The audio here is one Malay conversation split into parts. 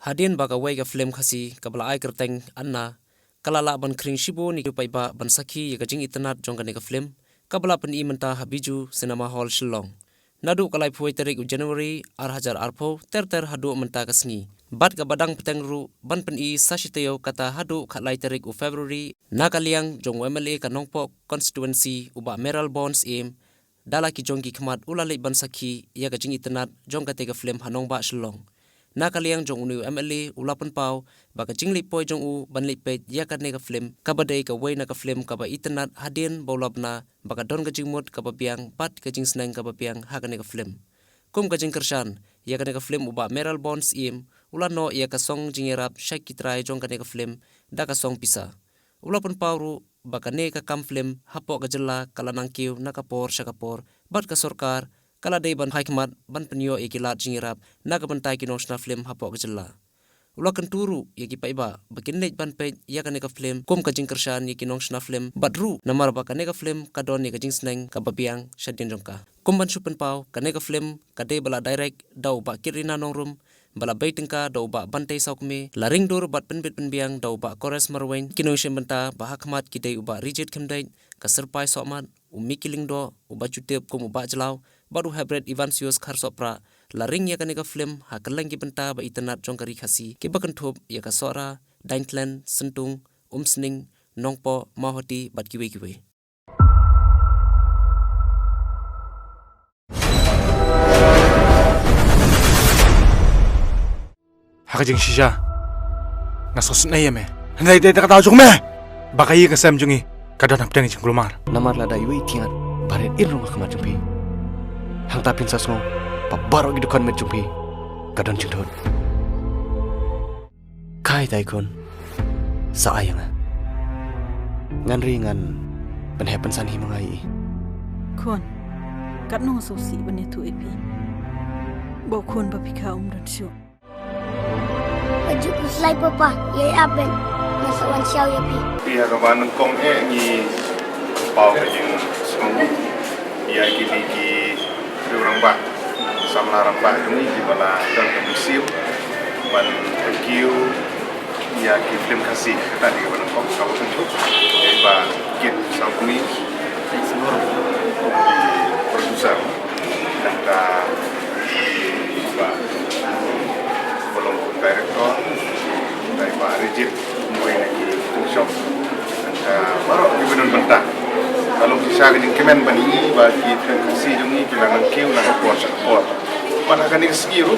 Hadian baga wega film khasi kabla ai kerteng anna kalala ban kring shibo ni paiba ban sakhi ya jing internet jong ka film kabla pen I menta habiju cinema hall Shillong nadu kalai phuai tarik January 2004 ter hadu menta kasngi bat ka badang peteng ru ban pen I sashiteo kata hadu khalai tarik February nakaliang jong MLA ka nongpo constituency uba Meral Bonds im dala ki jong ki khmat ulale ban sakhi ya jing internet jong ka film hanong ba Shillong nakaliang jong unu MLA ulapan pau baka jingli poi jong u banli pe ya ka nega film kabadai ka wei na ka film ka ba internet hadin bolabna baka don ka jingmut ka ba biang pat ka jing snang ka ba biang ha ka nega film kum ka jing kershan ya ka nega film uba Meral Bonds im ulano ya ka song jingerap shaki trai jong ka nega film da ka song pisa ulapan pau ru baka ne ka kam film hapo ka jela kala nangkiu nakapor shakapor bat ka sorkar kala day ban haikmat ban penyo ikilat jingirap naga bantai kinong sna film hapo kejela ulakan turu yaki paiba bakin net ban pe ya ka film kom ka jingkershan yaki nong sna film badru namar ba ka nega film kadon yaki jing sneng ka babiang shadin jongka kom ban supen pau ka nega film ka day bala direct dau ba kirina nongrum bala baitingka dau ba bantai saukme laring dur bat penbit penbiang dau ba kores marwen kinong shembenta ba hakmat kidai uba rigid kemdai ka serpai sokmat umikiling do uba jutep kom uba jelau baru hybrid Ivansius Karsopra laring ya kanika film hakalang benta ba internet jongkari khasi ke bakan thop ya ka sora Daintland sentung umsning nongpo mahoti bat kiwe hakajing shisha ngasos na yeme handai de ta taw me bakai ka sam jungi kadon apdang jing glomar namar la dai wi tiat baret irung khama jumpi hang tapin sasngo pabaro gitu kan met jumpi kadon jingdon kai dai kon sa ayanga ngan ringan pen happen san hi mangai kon kat no so si bane tu epi bo kon ba pika dan syo Aju uslai papa ye aben nasa wan xiao ye pi pia ka ban kong e ni pau ka jing song ya ki orang ba samla orang ba ni di bala dan museum ban thank you ya ki film kasih tadi ban kong kau tentu ba kit sauni semua producer dan ka ba belum director dari Pak Rigid mulai lagi shop baru di benar bentar kalau bisa dengan kemen bani bagi kasih jungi kilangan kiu nak kuat support mana kan ini segiru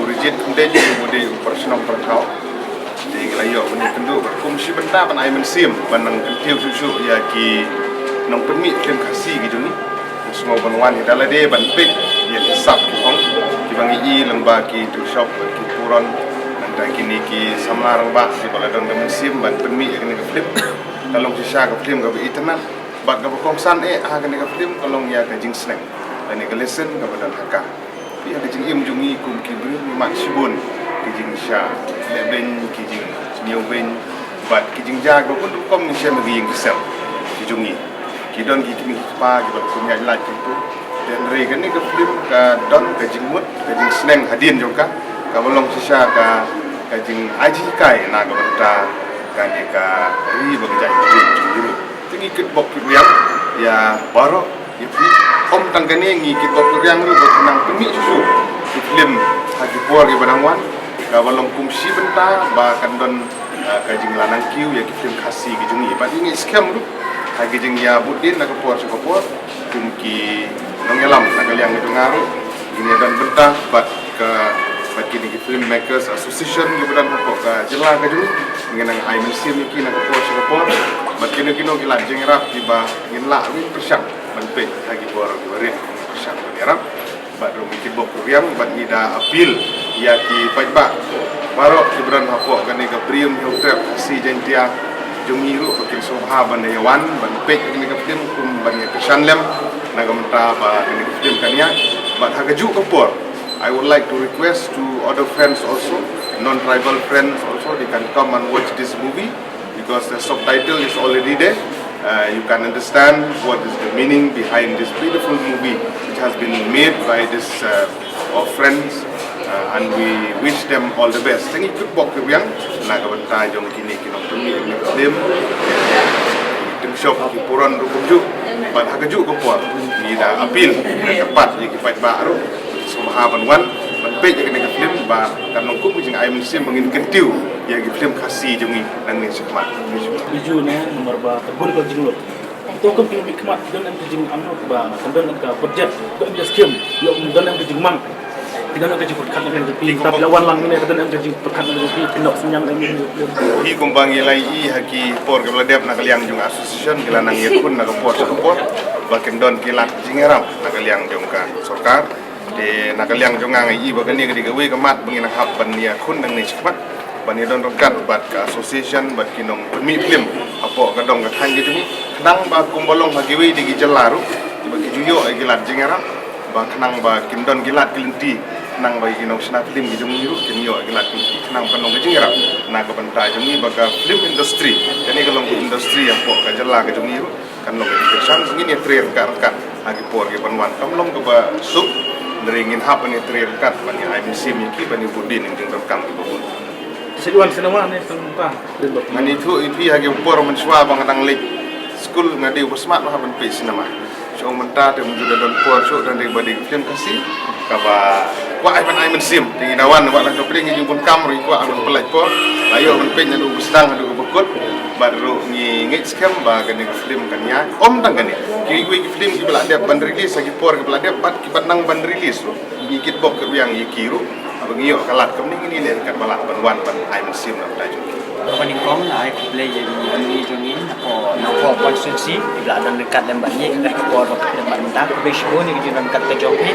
Rigid kemudian juga personal perkau di layo bani tentu kumsi bentar pan aiman sim panang kentiu susu ya ki nong permit film kasih gitu ni semua bantuan kita lah dia banpik dia sab kong kibangi lembah ki tu shop ki puron dan kini ki samlar ba si bala don musim ban permi ya kini film kalau sisa ka film ka internet bat ka kongsan ha kini ka film kalau ya ka jing snack dan ka lesson ka badan haka ya ka jing im jungi kum ki bri mak sibun ki jing sha leben ki jing new ben bat ki jing ja ko pun kom ni sem gi jing sel ki jungi ki don ki kimi pa ki bat kum ya like tu dan re kini ka film ka don ka jing mut ka jing snack hadin jongka ka bolong sisa ka kajing aji kai na gabanta kani ka ri bagja jiru tingi kit bok riang ya baro ipi om tangkane ngi kit bok riang ru bok nang pemi susu film haji por ge banangwan ka balong kumsi benta ba kandon kajing lanang kiu ya film khasi gi jungi ba ini scam ru haji jing ya budin na kapor sakapor kumki nongelam na kaliang itu ngaru ini dan benta bat ke bagi di filmmakers association kemudian pokok jelang ke dulu mengenai aiman sim iki nak pos report bagi kino gilan jengrap tiba nginla win persyang menpe lagi bor berit persyang berap baru miki bok riang bagi da appeal ya ki pajba baru kemudian pokok kan ke prium hotel si jentia jungiru bagi soha ban yawan menpe ini ke film kum ban kesanlem nagamta ba ini film kania bat hagaju kapor I would like to request to other friends also, non-tribal friends also, they can come and watch this movie because the subtitle is already there. You can understand what is the meaning behind this beautiful movie which has been made by this our friends and we wish them all the best. Tengi ikut bok ke yang nak ke bentai jong kini kinong tumi dem tim shop ki puran ru kuju ban hakaju ko por ni da apil tepat ye ki fight baru semua ban pe je kena film ba kan nong ku jing ai musim mengin kentiu ye ki film kasih jongi nang ni sekhmat Iju ne nomor ba terbun ko jing lo. Itu ko pi hikmat dan ang jing amno ba kandan ka budget ko ang skim yo dan ang jing mang. Tidak nak kerja perkat dengan pi tapi lawan lang ni dan ang jing perkat dengan pi pinok senyang ini. Hi kumbang ilai i haki por ke bladep nak liang jung association kila nang ye kun nak por bakin don kilat jingeram nak liang jung ka sarkar de nak liang jung ngai i bagan ni ke digawe ke mat bangin hab ban ya kun nang ni cepat ban don rokat bat ka association bat kinong permi film apo ka dong ka than gitu ni kadang ba kumbalong hagi we di jelaru bagi juyo ai kilat jingeram ba kanang ba kindon kilat kilinti nang bagi kinong sna film gi jung niru kinyo kilat kilinti nang kanong ka jingeram na ka banta jung ni baka film industry yani kalong industry apo ka jela ka jung niru kan long ke sang ngin ya trail ka hagi por ge banwan kamlong ka ba sup neringin hap ni trail kat ban ai musim ki ban budin ning jung kam ki bubun Seduan senawa ni tengah dan mani thu ipi hagi por man swa bang tang lik school ngadi usmat ma ban pe sinama so menta te mun don por so dan de badi film kasih ka ba wa ai ban ai musim tinggi dawan wa lang kapling jung pun kam ri wa an pelaj por ayo ban pe nadu sedang adu bekut baru ngi ngit scam ba kan film kan ya om tang kan ki film ki bela dia ban release hagi por ki bela dia bat ki nang ban release ni kit bok ke yang yikiru abang iyo kalat kami ini le kan balak banwan ban ai musim nak tajuk Paning kong na ay play yang ini jongin ako constituency bila ada dekat lembat ni kan kapor lembat mentang besbo ni jiran kat jongpi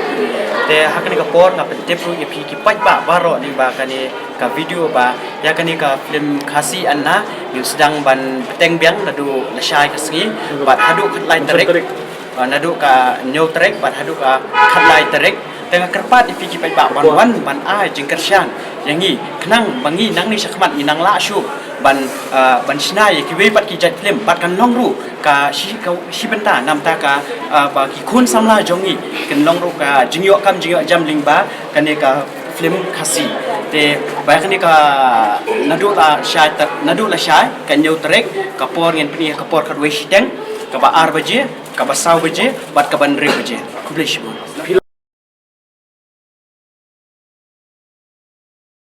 te hakani kapor ngap tepru ipi ki pat baro ni ba kani ka video ba ya kani ka film khasi anna yang sedang ban peteng biang nadu lasai kasngi bat hadu khat lain terek nadu ka nyau terek bat hadu ka khat lain terek tengah kerpat ipi ki pat ban ai jingkersian yang ni kenang bangi nang ni sakmat ni nang la syu ban snai ki we pat ki jat film pat kan long ru ka si benta nam ta ka ba ki khun samla jongi kan long ru ka jingyo jam lingba kan ne ka film khasi te ba kan ne ka nadu la shai kan nyau trek ka por ngen pni ka por ka we shiteng ka ba ar baje ka ba saw baje bat ka ban re baje kublish